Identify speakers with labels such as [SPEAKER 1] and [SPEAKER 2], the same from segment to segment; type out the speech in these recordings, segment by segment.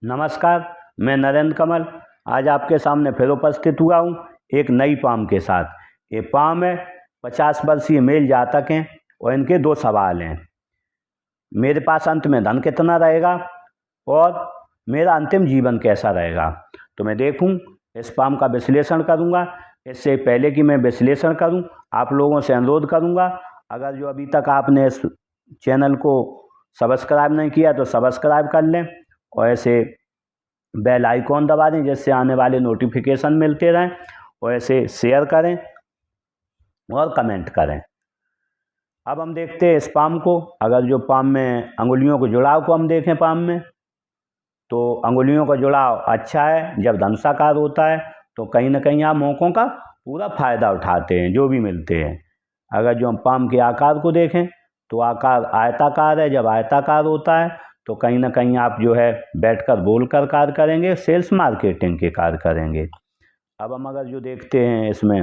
[SPEAKER 1] नमस्कार। मैं नरेंद्र कमल आज आपके सामने फिर उपस्थित हुआ हूँ एक नई पाम के साथ। ये पाम है 50 वर्षीय मेल जातक हैं और इनके दो सवाल हैं। मेरे पास अंत में धन कितना रहेगा और मेरा अंतिम जीवन कैसा रहेगा। तो मैं देखूं, इस पाम का विश्लेषण करूंगा। इससे पहले कि मैं विश्लेषण करूं, आप लोगों से अनुरोध करूंगा, अगर जो अभी तक आपने इस चैनल को सब्सक्राइब नहीं किया तो सब्सक्राइब कर लें और ऐसे बेल आइकॉन दबा दें जिससे आने वाले नोटिफिकेशन मिलते रहें, और ऐसे शेयर करें और कमेंट करें। अब हम देखते हैं इस पाम को। अगर जो पाम में अंगुलियों के जुड़ाव को हम देखें पाम में, तो अंगुलियों का जुड़ाव अच्छा है। जब धनुषाकार होता है तो कहीं ना कहीं आप मौकों का पूरा फायदा उठाते हैं जो भी मिलते हैं। अगर जो हम पाम के आकार को देखें तो आकार आयताकार है। जब आयताकार होता है तो कहीं ना कहीं आप जो है बैठकर बोलकर कार्य करेंगे, सेल्स मार्केटिंग के कार्य करेंगे। अब हम अगर जो देखते हैं इसमें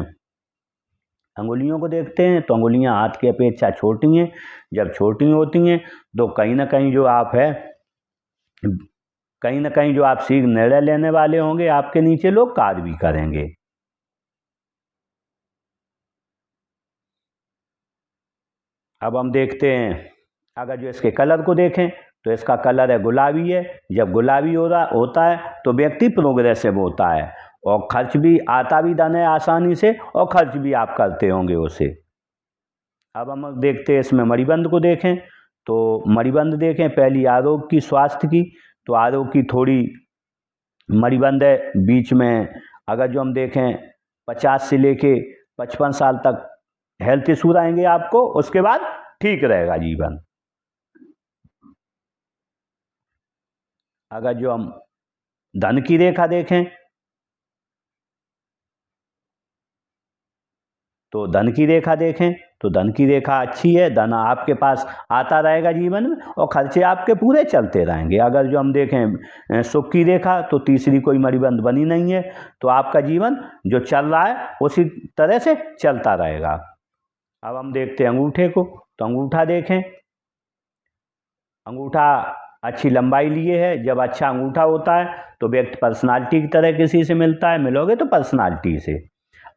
[SPEAKER 1] अंगुलियों को देखते हैं तो अंगुलियां हाथ की अपेक्षा छोटी हैं। जब छोटी होती हैं तो कहीं ना कहीं जो आप है, कहीं ना कहीं जो आप शीघ्र निर्णय लेने वाले होंगे, आपके नीचे लोग कार्य भी करेंगे। अब हम देखते हैं, अगर जो इसके कलर को देखें तो इसका कलर है गुलाबी है। जब गुलाबी होता है तो व्यक्ति प्रोग्रेसिव होता है और खर्च भी आता भी धन है आसानी से, और खर्च भी आप करते होंगे उसे। अब हम देखते हैं इसमें मणिबंध को देखें तो मणिबंध देखें पहली आरोग्य की, स्वास्थ्य की। तो आरोग्य की थोड़ी मणिबंध है बीच में। अगर जो हम देखें 50 से लेके 55 साल तक हेल्थ इशू रहेंगे आपको, उसके बाद ठीक रहेगा जीवन। अगर जो हम धन की रेखा देखें तो धन की रेखा अच्छी है। धन आपके पास आता रहेगा जीवन में और खर्चे आपके पूरे चलते रहेंगे। अगर जो हम देखें सुख की रेखा तो तीसरी कोई मणिबंध बनी नहीं है, तो आपका जीवन जो चल रहा है उसी तरह से चलता रहेगा। अब हम देखते हैं अंगूठे को, तो अंगूठा देखें। अंगूठा अच्छी लंबाई लिए है। जब अच्छा अंगूठा होता है तो व्यक्ति पर्सनालिटी की तरह किसी से मिलता है, मिलोगे तो पर्सनालिटी से।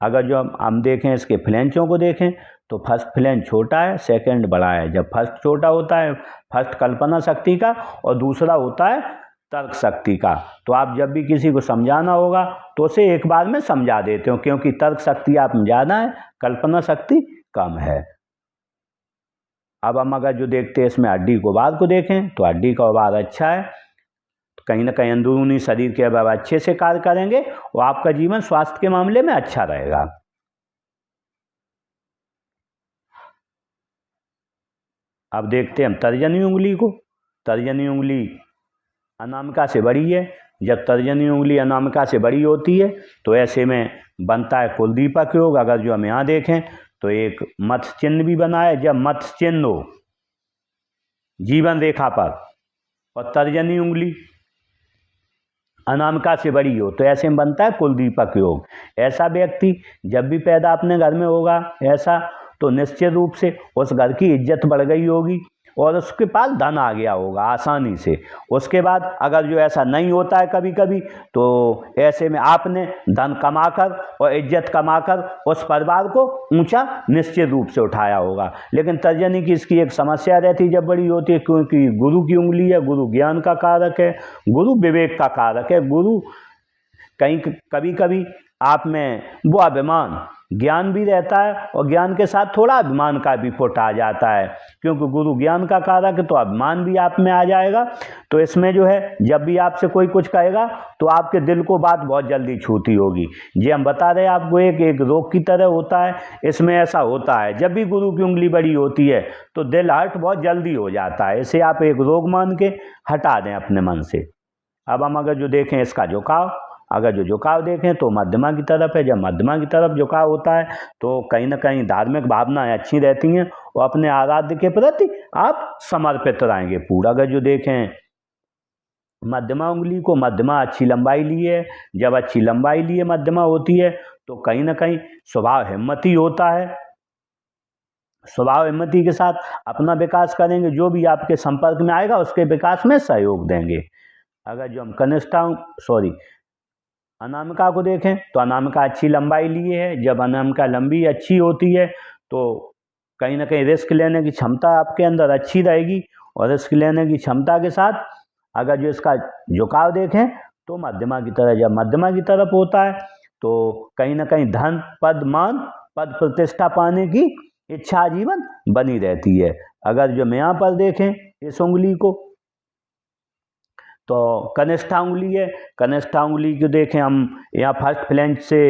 [SPEAKER 1] अगर जो हम देखें इसके फ्लैंचों को देखें तो फर्स्ट फ्लैंच छोटा है, सेकंड बड़ा है। जब फर्स्ट छोटा होता है, फर्स्ट कल्पना शक्ति का और दूसरा होता है तर्क शक्ति का। तो आप जब भी किसी को समझाना होगा तो उसे एक बार में समझा देते हो, क्योंकि तर्क शक्ति आप में ज़्यादा है, कल्पना शक्ति कम है। अब हम अगर जो देखते हैं इसमें हड्डी गोबार को देखें तो हड्डी का गोबार अच्छा है। तो कहीं ना कहीं अंदरूनी शरीर के अभाव अच्छे से कार्य करेंगे और आपका जीवन स्वास्थ्य के मामले में अच्छा रहेगा। अब देखते हैं हम तर्जनी उंगली को। तर्जनी उंगली अनामिका से बड़ी है। जब तर्जनी उंगली अनामिका से बड़ी होती है तो ऐसे में बनता है कुलदीपक योग। अगर जो हम यहाँ देखें तो एक मत्स्य चिन्ह भी बना है। जब मत्स्य चिन्ह हो जीवन रेखा पर और तर्जनी उंगली अनामिका से बड़ी हो तो ऐसे में बनता है कुलदीपक योग। ऐसा व्यक्ति जब भी पैदा अपने घर में होगा ऐसा, तो निश्चित रूप से उस घर की इज्जत बढ़ गई होगी और उसके पास धन आ गया होगा आसानी से। उसके बाद अगर जो ऐसा नहीं होता है कभी कभी, तो ऐसे में आपने धन कमाकर और इज्जत कमाकर उस परिवार को ऊंचा निश्चित रूप से उठाया होगा। लेकिन तर्जनी की इसकी एक समस्या रहती है जब बड़ी होती है, क्योंकि गुरु की उंगली है। गुरु ज्ञान का कारक है, गुरु विवेक का कारक है। गुरु कहीं कभी कभी आप में वो अभिमान, ज्ञान भी रहता है और ज्ञान के साथ थोड़ा अभिमान का भी फुट आ जाता है, क्योंकि गुरु ज्ञान का कारक है तो अभिमान भी आप में आ जाएगा। तो इसमें जो है जब भी आपसे कोई कुछ कहेगा तो आपके दिल को बात बहुत जल्दी छूती होगी। जी हम बता रहे हैं आपको, एक रोग की तरह होता है। इसमें ऐसा होता है जब भी गुरु की उंगली बड़ी होती है तो दिल हर्ट बहुत जल्दी हो जाता है। इसे आप एक रोग मान के हटा दें अपने मन से। अब हम अगर जो देखें इसका झुकाव, अगर जो झुकाव देखें तो मध्यमा की तरफ है। जब मध्यमा की तरफ झुकाव होता है तो कहीं ना कहीं धार्मिक भावनाएं अच्छी रहती हैं और अपने आराध्य के प्रति आप समर्पित रहेंगे पूरा। अगर जो देखें मध्यमा उंगली को, मध्यमा अच्छी लंबाई लिए। जब अच्छी लंबाई लिए मध्यमा होती है तो कहीं ना कहीं स्वभाव हिम्मती होता है। स्वभाव हिम्मती के साथ अपना विकास करेंगे, जो भी आपके संपर्क में आएगा उसके विकास में सहयोग देंगे। अगर जो हम अनामिका को देखें तो अनामिका अच्छी लंबाई लिए है। जब अनामिका लंबी अच्छी होती है तो कहीं ना कहीं रिस्क लेने की क्षमता आपके अंदर अच्छी रहेगी, और रिस्क लेने की क्षमता के साथ अगर जो इसका झुकाव देखें तो मध्यमा की तरफ, जब मध्यमा की तरफ होता है तो कहीं ना कहीं धन, पद, मान, पद प्रतिष्ठा पाने की इच्छा आजीवन बनी रहती है। अगर जो हम यहाँ पर देखें इस उंगली को तो कनिष्ठा उंगली है। कनिष्ठा उंगली को देखें हम यहाँ फर्स्ट फ्लैंज से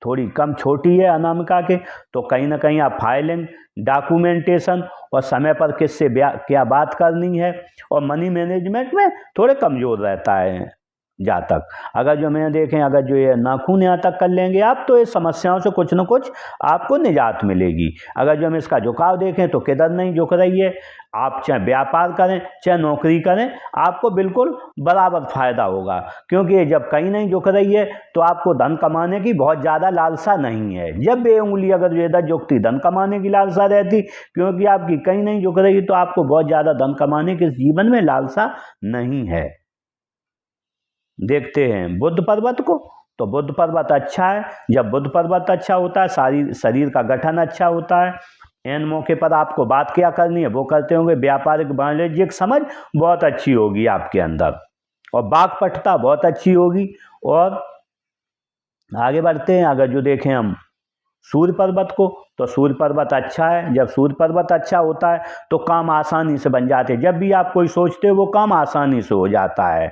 [SPEAKER 1] थोड़ी कम छोटी है अनामिका के, तो कहीं ना कहीं आप फाइलिंग, डॉक्यूमेंटेशन और समय पर किससे क्या बात करनी है और मनी मैनेजमेंट में थोड़े कमज़ोर रहता है जातक। अगर जो मैं देखें, अगर जो ये नाखून यहाँ तक कर लेंगे आप तो इस समस्याओं से कुछ न कुछ आपको निजात मिलेगी। अगर जो हम इसका झुकाव देखें तो किधर नहीं झुक रही है। आप चाहे व्यापार करें चाहे नौकरी करें, आपको बिल्कुल बराबर फायदा होगा, क्योंकि जब कहीं नहीं झुक रही है तो आपको धन कमाने की बहुत ज़्यादा लालसा नहीं है। जब ये उंगली अगर जो इधर झुकती, धन कमाने की लालसा रहती, क्योंकि आपकी कहीं नहीं झुक रही तो आपको बहुत ज़्यादा धन कमाने की जीवन में लालसा नहीं है। देखते हैं बुध पर्वत को, तो बुध पर्वत अच्छा है। जब बुध पर्वत अच्छा होता है, शरीर का गठन अच्छा होता है। एन मौके पर आपको बात क्या करनी है वो करते होंगे। व्यापारिक वाणिज्यिक समझ बहुत अच्छी होगी आपके अंदर, और वाक्पटुता बहुत अच्छी होगी। और आगे बढ़ते हैं। अगर जो देखें हम सूर्य पर्वत को, तो सूर्य पर्वत अच्छा है। जब सूर्य पर्वत अच्छा होता है तो काम आसानी से बन जाते हैं। जब भी आप कोई सोचते हो वो काम आसानी से हो जाता है।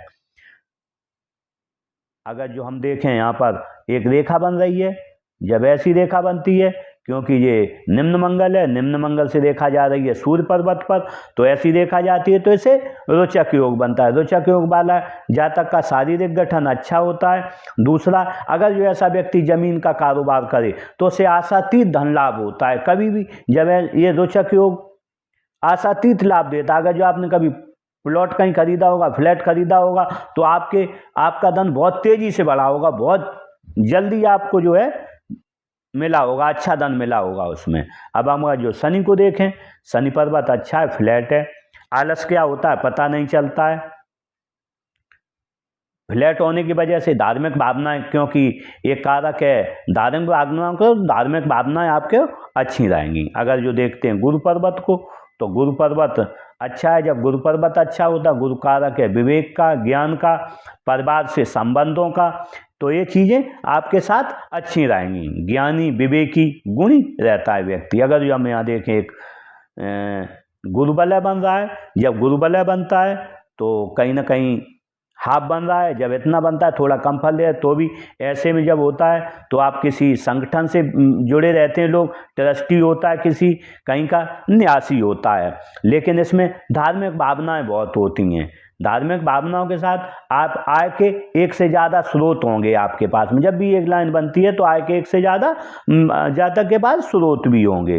[SPEAKER 1] अगर जो हम देखें यहाँ पर एक रेखा बन रही है, जब ऐसी रेखा बनती है, क्योंकि ये निम्न मंगल है, निम्न मंगल से रेखा जा रही है सूर्य पर्वत पर, तो ऐसी रेखा जाती है तो इसे रोचक योग बनता है। रोचक योग वाला जातक का शारीरिक गठन अच्छा होता है। दूसरा, अगर जो ऐसा व्यक्ति जमीन का कारोबार करे तो उसे आशातीत धन लाभ होता है। कभी भी जब ये रोचक योग आशातीत लाभ देता है। अगर जो आपने कभी प्लॉट कहीं खरीदा होगा, फ्लैट खरीदा होगा, तो आपका धन बहुत तेजी से बढ़ा होगा, बहुत जल्दी आपको जो है मिला होगा, अच्छा धन मिला होगा उसमें। अब हम जो शनि को देखें, शनि पर्वत अच्छा है, फ्लैट है। आलस क्या होता है पता नहीं चलता है। फ्लैट होने की वजह से धार्मिक भावनाएं, क्योंकि एक कारक है धार्मिक भावनाओं को, धार्मिक भावनाएं आपके अच्छी रहेंगी। अगर जो देखते हैं गुरु पर्वत को, तो गुरु पर्वत अच्छा है। जब गुरु पर्वत अच्छा होता है, गुरु कारक है विवेक का, ज्ञान का, परिवार से संबंधों का, तो ये चीज़ें आपके साथ अच्छी रहेंगी। ज्ञानी, विवेकी, गुणी रहता है व्यक्ति। अगर जो हम यहाँ देखें एक गुरु बलय बन रहा है, जब गुरु बलय बनता है तो कहीं ना कहीं हाफ बन रहा है। जब इतना बनता है थोड़ा कम फल है, तो भी ऐसे में जब होता है तो आप किसी संगठन से जुड़े रहते हैं लोग, ट्रस्टी होता है किसी कहीं का, न्यासी होता है। लेकिन इसमें धार्मिक भावनाएं बहुत होती हैं। धार्मिक भावनाओं के साथ आप आय के एक से ज़्यादा स्रोत होंगे आपके पास में। जब भी एक लाइन बनती है तो आय के एक से ज़्यादा जातक के पास स्रोत भी होंगे।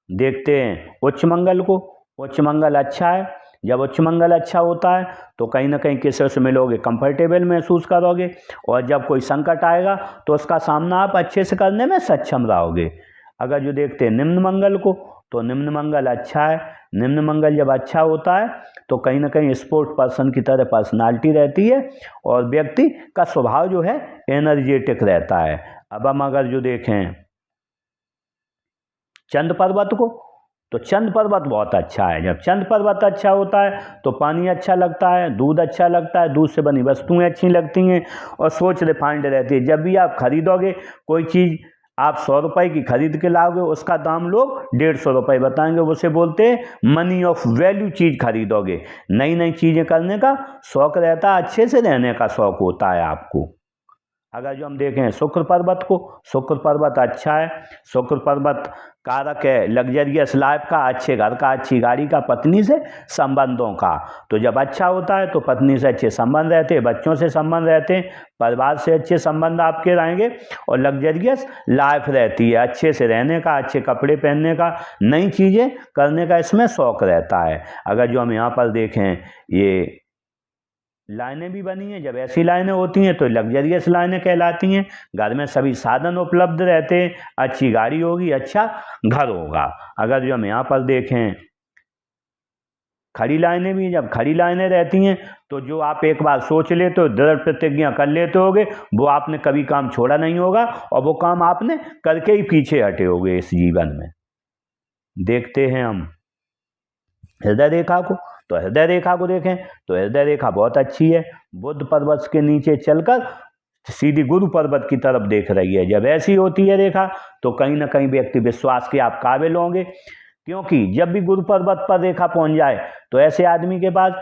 [SPEAKER 1] देखते हैं उच्च मंगल को। उच्च मंगल अच्छा है। जब उच्च मंगल अच्छा होता है तो कहीं ना कहीं किसी से मिलोगे, कंफर्टेबल महसूस करोगे, और जब कोई संकट आएगा तो उसका सामना आप अच्छे से करने में सक्षम रहोगे। अगर जो देखते हैं निम्न मंगल को, तो निम्न मंगल अच्छा है। निम्न मंगल जब अच्छा होता है तो कहीं ना कहीं स्पोर्ट पर्सन की तरह पर्सनालिटी रहती है, और व्यक्ति का स्वभाव जो है एनर्जेटिक रहता है। अब हम अगर जो देखें चंद्र पर्वत को, तो चंद्र पर्वत बहुत अच्छा है। जब चंद्र पर्वत अच्छा होता है तो पानी अच्छा लगता है, दूध अच्छा लगता है, दूध से बनी वस्तुएं अच्छी लगती हैं, और सोच रिफाइंड रहती है। जब भी आप खरीदोगे कोई चीज़, आप 100 रुपये की खरीद के लाओगे, उसका दाम लोग 150 रुपये बताएंगे। उसे बोलते हैं मनी ऑफ वैल्यू चीज़ खरीदोगे। नई नई चीज़ें करने का शौक़ रहता है, अच्छे से रहने का शौक़ होता है आपको। अगर जो हम देखें शुक्र पर्वत को, शुक्र पर्वत अच्छा है। शुक्र पर्वत कारक है लग्जरियस लाइफ का, अच्छे घर का, अच्छी गाड़ी का, पत्नी से संबंधों का। तो जब अच्छा होता है तो पत्नी से अच्छे संबंध रहते हैं, बच्चों से संबंध रहते हैं, परिवार से अच्छे संबंध आपके रहेंगे, और लग्जरियस लाइफ रहती है, अच्छे से रहने का, अच्छे कपड़े पहनने का, नई चीज़ें करने का इसमें शौक़ रहता है। अगर जो हम यहाँ पर देखें ये लाइनें भी बनी हैं। जब ऐसी लाइनें होती हैं तो लग्जरियस लाइनें कहलाती हैं। घर में सभी साधन उपलब्ध रहते हैं, अच्छी गाड़ी होगी, अच्छा घर होगा। अगर जो हम यहाँ पर देखें खड़ी लाइनें भी, जब खड़ी लाइनें रहती हैं तो जो आप एक बार सोच लेते हो, दृढ़ प्रतिज्ञा कर लेते होगे, वो आपने कभी काम छोड़ा नहीं होगा और वो काम आपने करके ही पीछे हटे होगे इस जीवन में। देखते हैं हम हृदय रेखा को। तो हृदय रेखा को देखें तो हृदय रेखा बहुत अच्छी है। बुद्ध पर्वत के नीचे चलकर सीधी गुरु पर्वत की तरफ देख रही है। जब ऐसी होती है रेखा तो कहीं ना कहीं व्यक्ति विश्वास के आप काबिल होंगे, क्योंकि जब भी गुरु पर्वत पर रेखा पहुंच जाए तो ऐसे आदमी के पास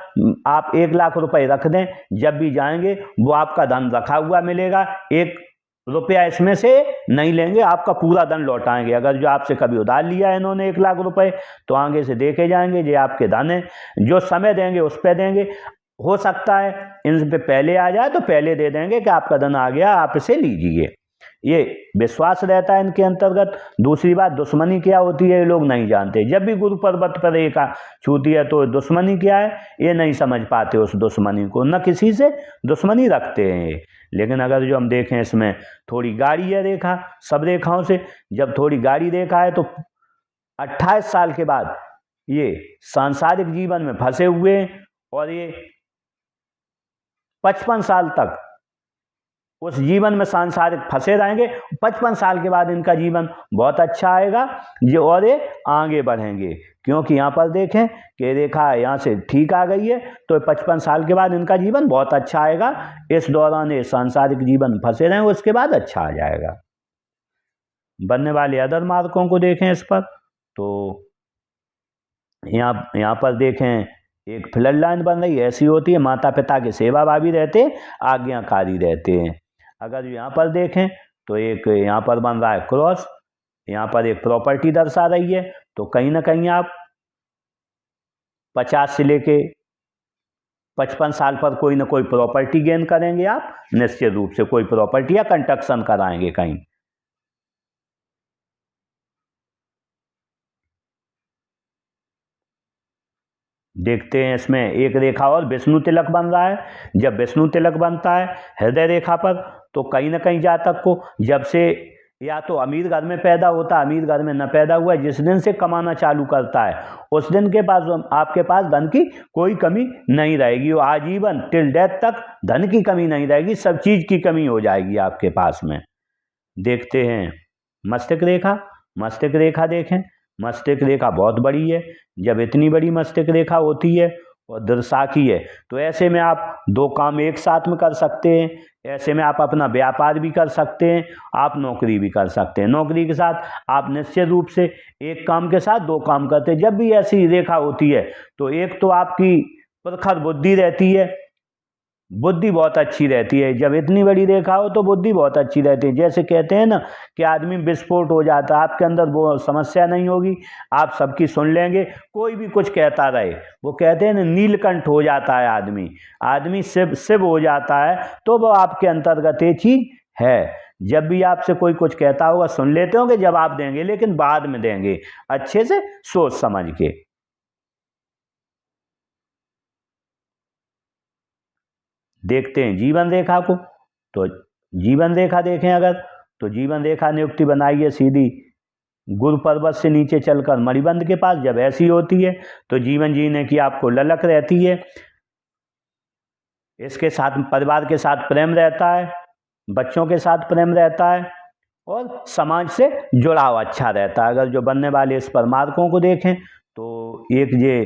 [SPEAKER 1] आप 1,00,000 रुपए रख दें, जब भी जाएंगे वो आपका धन रखा हुआ मिलेगा, 1 रुपया इसमें से नहीं लेंगे, आपका पूरा धन लौटाएंगे। अगर जो आपसे कभी उधार लिया है इन्होंने 1,00,000 रुपए तो आगे से देखे जाएंगे ये आपके धन है। जो समय देंगे उस पर देंगे। हो सकता है इन पे पहले आ जाए तो पहले दे देंगे कि आपका धन आ गया, आप इसे लीजिए। ये विश्वास रहता है इनके अंतर्गत। दूसरी बात, दुश्मनी क्या होती है ये लोग नहीं जानते। जब भी गुरु पर्वत पर रेखा छूती है तो दुश्मनी क्या है ये नहीं समझ पाते, उस दुश्मनी को न किसी से दुश्मनी रखते हैं। लेकिन अगर जो हम देखें इसमें थोड़ी गाढ़ी है रेखा सब रेखाओं से, जब थोड़ी गाढ़ी रेखा है तो 28 साल के बाद ये सांसारिक जीवन में फंसे हुए हैं और ये 55 साल तक उस जीवन में सांसारिक फंसे रहेंगे। 55 साल के बाद इनका जीवन बहुत अच्छा आएगा जो, और ये आगे बढ़ेंगे, क्योंकि यहाँ पर देखें कि रेखा यहाँ से ठीक आ गई है तो 55 साल के बाद इनका जीवन बहुत अच्छा आएगा। इस दौरान ये सांसारिक जीवन फंसे रहेंगे, उसके बाद अच्छा आ जाएगा। बनने वाले अदर मार्कों को देखें इस पर तो यहाँ पर देखें एक फ्लड लाइन बन रही है। ऐसी होती है माता पिता के सेवाभावी रहते हैं, आज्ञाकारी रहते हैं। अगर यहाँ पर देखें तो एक यहाँ पर बन रहा है क्रॉस, यहाँ पर एक प्रॉपर्टी दर्शा रही है। तो कहीं ना कहीं आप 50 से लेके 55 साल पर कोई ना कोई प्रॉपर्टी गेन करेंगे। आप निश्चित रूप से कोई प्रॉपर्टी या कंस्ट्रक्शन कराएंगे कहीं। देखते हैं इसमें एक रेखा और विष्णु तिलक बन रहा है। जब विष्णु तिलक बनता है हृदय रेखा पर तो कहीं ना कहीं जातक को जब से या तो अमीर घर में पैदा होता है, अमीर घर में न पैदा हुआ, जिस दिन से कमाना चालू करता है उस दिन के पास आपके पास धन की कोई कमी नहीं रहेगी। वो आजीवन टिल डेथ तक धन की कमी नहीं रहेगी, सब चीज की कमी हो जाएगी आपके पास में। देखते हैं मस्तिष्क रेखा। मस्तिष्क रेखा देखें, मस्तिष्क रेखा बहुत बड़ी है। जब इतनी बड़ी मस्तिष्क रेखा होती है और दृसाखी है तो ऐसे में आप 2 काम एक साथ में कर सकते हैं। ऐसे में आप अपना व्यापार भी कर सकते हैं, आप नौकरी भी कर सकते हैं। नौकरी के साथ आप निश्चित रूप से एक काम के साथ 2 काम करते हैं। जब भी ऐसी रेखा होती है तो एक तो आपकी प्रखर बुद्धि रहती है, बुद्धि बहुत अच्छी रहती है। जब इतनी बड़ी रेखा हो तो बुद्धि बहुत अच्छी रहती है। जैसे कहते हैं ना कि आदमी विस्फोट हो जाता है, आपके अंदर वो समस्या नहीं होगी, आप सबकी सुन लेंगे, कोई भी कुछ कहता रहे। वो कहते हैं ना नीलकंठ हो जाता है आदमी शिव हो जाता है। तो वो आपके अंतर्गत ये चीज है। जब भी आपसे कोई कुछ कहता होगा सुन लेते होंगे, जवाब देंगे लेकिन बाद में देंगे अच्छे से सोच समझ के। देखते हैं जीवन रेखा को। तो जीवन रेखा देखें अगर तो जीवन रेखा नियुक्ति बनाई है सीधी गुरु पर्वत से नीचे चलकर मणिबंध के पास। जब ऐसी होती है तो जीवन जीने की आपको ललक रहती है। इसके साथ परिवार के साथ प्रेम रहता है, बच्चों के साथ प्रेम रहता है और समाज से जुड़ाव अच्छा रहता है। अगर जो बनने वाले इस पर मार्कों को देखें तो एक ये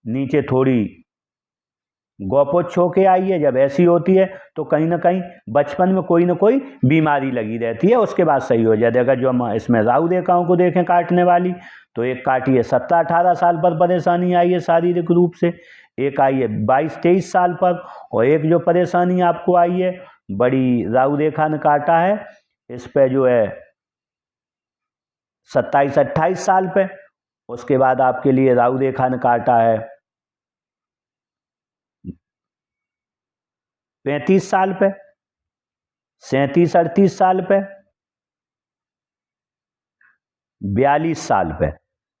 [SPEAKER 1] नीचे थोड़ी गौपुच्छ होके आई है। जब ऐसी होती है तो कहीं ना कहीं बचपन में कोई ना कोई बीमारी लगी रहती है, उसके बाद सही हो जाती है। अगर जो हम इसमें राहु रेखाओं को देखें काटने वाली तो एक काटी है 17-18 साल पर परेशानी आई है शारीरिक रूप से, एक आई है 22-23 साल पर, और एक जो परेशानी आपको आई है बड़ी राहु रेखा ने काटा है इस पे जो है 27-28 साल पे। उसके बाद आपके लिए राहु रेखा ने काटा है 35 साल पे, 37-38 साल पे, 42 साल पे।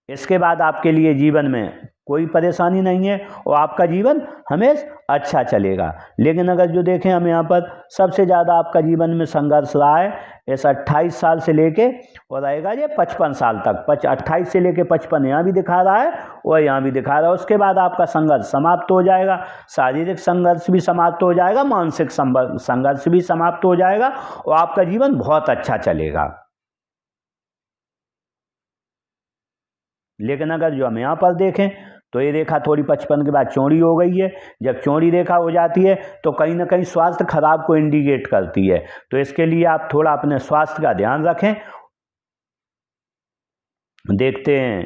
[SPEAKER 1] इसके बाद आपके लिए जीवन में कोई परेशानी नहीं है और आपका जीवन हमेशा अच्छा चलेगा। लेकिन अगर जो देखें हम यहाँ पर सबसे ज़्यादा आपका जीवन में संघर्ष रहा है ऐसा 28 साल से लेके और रहेगा ये 55 साल तक। 28 से लेके 55 यहाँ भी दिखा रहा है और यहाँ भी दिखा रहा है। उसके बाद आपका संघर्ष समाप्त हो जाएगा, शारीरिक संघर्ष भी समाप्त हो जाएगा, मानसिक संघर्ष भी समाप्त हो जाएगा और आपका जीवन बहुत अच्छा चलेगा। लेकिन अगर जो हम यहाँ पर देखें तो ये रेखा थोड़ी 55 के बाद चौड़ी हो गई है। जब चौड़ी रेखा हो जाती है तो कहीं ना कहीं स्वास्थ्य खराब को इंडिकेट करती है। तो इसके लिए आप थोड़ा अपने स्वास्थ्य का ध्यान रखें। देखते हैं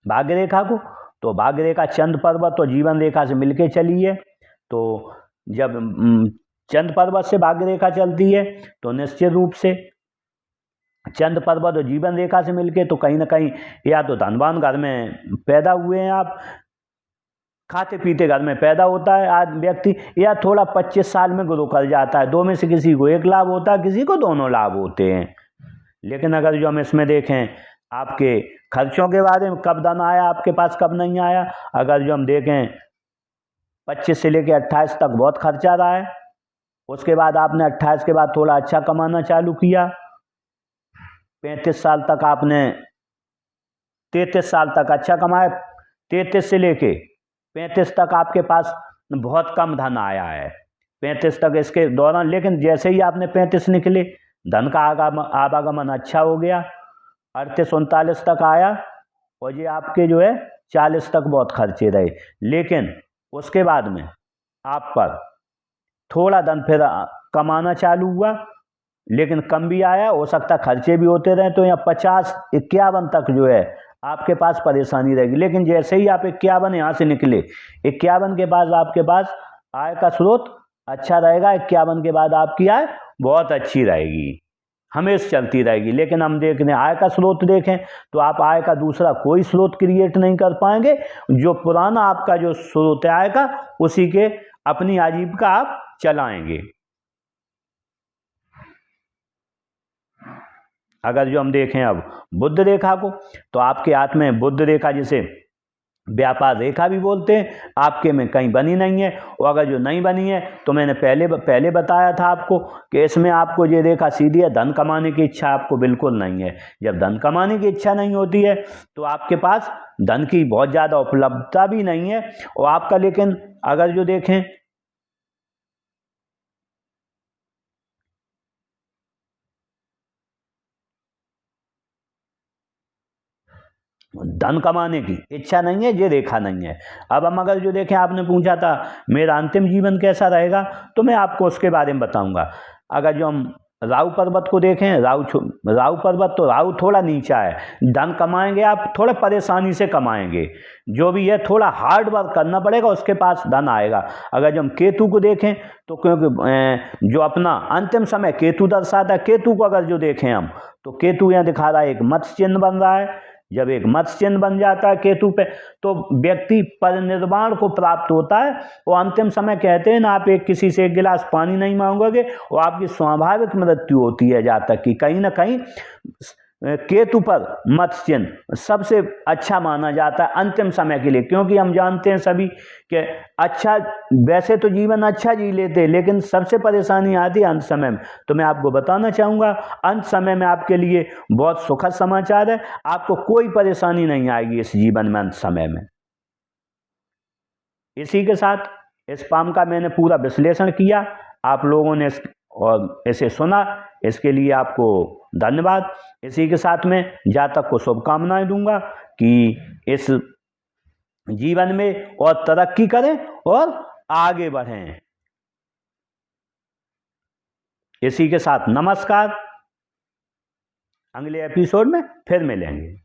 [SPEAKER 1] भाग्य रेखा को। तो भाग्य रेखा चंद्र पर्वत और जीवन रेखा से मिलके चली है। तो जब चंद्र पर्वत से भाग्य रेखा चलती है तो निश्चित रूप से चंद्र पर्वत और जीवन रेखा से मिलके तो कहीं ना कहीं या तो धनवान घर में पैदा हुए हैं आप, खाते पीते घर में पैदा होता है आज व्यक्ति, या थोड़ा 25 साल में ग्रो कर जाता है। दो में से किसी को एक लाभ होता है, किसी को दोनों लाभ होते हैं। लेकिन अगर जो हम इसमें देखें आपके खर्चों के बारे में, कब धन आया आपके पास कब नहीं आया, अगर जो हम देखें 25 से लेकर 28 तक बहुत खर्चा रहा है। उसके बाद आपने 28 के बाद थोड़ा अच्छा कमाना चालू किया। 35 साल तक आपने 33 साल तक अच्छा कमाया। 33 से लेके 35 तक आपके पास बहुत कम धन आया है 35 तक इसके दौरान। लेकिन जैसे ही आपने 35 निकले धन का आवागमन अच्छा हो गया। 38-39 तक आया और ये आपके जो है 40 तक बहुत खर्चे रहे। लेकिन उसके बाद में आप पर थोड़ा धन फिर कमाना चालू हुआ, लेकिन कम भी आया। हो सकता खर्चे भी होते रहे। तो यहाँ 50-51 तक जो है आपके पास परेशानी रहेगी। लेकिन जैसे ही आप 51 यहाँ से निकले, 51 के बाद आपके पास आय का स्रोत अच्छा रहेगा। 51 के बाद आपकी आय बहुत अच्छी रहेगी, हमेशा चलती रहेगी। लेकिन हम देखने आय का स्रोत देखें तो आप आय का दूसरा कोई स्रोत क्रिएट नहीं कर पाएंगे। जो पुराना आपका जो स्रोत है आय का, उसी के अपनी आजीविका आप चलाएंगे। अगर जो हम देखें अब बुध रेखा को, तो आपके हाथ में बुध रेखा जिसे व्यापार रेखा भी बोलते हैं, आपके में कहीं बनी नहीं है। और अगर जो नहीं बनी है तो मैंने पहले बताया था आपको कि इसमें आपको ये रेखा सीधी है। धन कमाने की इच्छा आपको बिल्कुल नहीं है। जब धन कमाने की इच्छा नहीं होती है तो आपके पास धन की बहुत ज़्यादा उपलब्धता भी नहीं है। और आपका लेकिन अगर जो देखें धन कमाने की इच्छा नहीं है, ये रेखा नहीं है। अब हम अगर जो देखें, आपने पूछा था मेरा अंतिम जीवन कैसा रहेगा, तो मैं आपको उसके बारे में बताऊंगा। अगर जो हम राहु पर्वत को देखें, राहु पर्वत तो राहु थोड़ा नीचा है। धन कमाएंगे आप, थोड़ा परेशानी से कमाएंगे। जो भी है थोड़ा हार्ड वर्क करना पड़ेगा, उसके पास धन आएगा। अगर जो हम केतु को देखें तो क्योंकि जो अपना अंतिम समय केतु दर्शाता है, केतु को अगर जो देखें हम तो केतु यहाँ दिखा रहा है एक मत्स्य चिन्ह बन रहा है। जब एक मत्स्य चिन्ह बन जाता है केतु पे तो व्यक्ति परिनिर्वाण को प्राप्त होता है। वो अंतिम समय कहते हैं ना, आप किसी से एक गिलास पानी नहीं मांगोगे और आपकी स्वाभाविक मृत्यु होती है। जहाँ तक कि कहीं ना कहीं केतु पर मत्स्य चिन्ह सबसे अच्छा माना जाता है अंतिम समय के लिए। क्योंकि हम जानते हैं सभी कि अच्छा वैसे तो जीवन अच्छा जी लेते, लेकिन सबसे परेशानी आती है अंत समय में। तो मैं आपको बताना चाहूँगा अंत समय में आपके लिए बहुत सुखद समाचार है। आपको कोई परेशानी नहीं आएगी इस जीवन में अंत समय में। इसी के साथ इस पाम का मैंने पूरा विश्लेषण किया, आप लोगों ने और इसे सुना, इसके लिए आपको धन्यवाद। इसी के साथ में जातक को शुभकामनाएं दूंगा कि इस जीवन में और तरक्की करें और आगे बढ़ें। इसी के साथ नमस्कार। अगले एपिसोड में फिर मिलेंगे।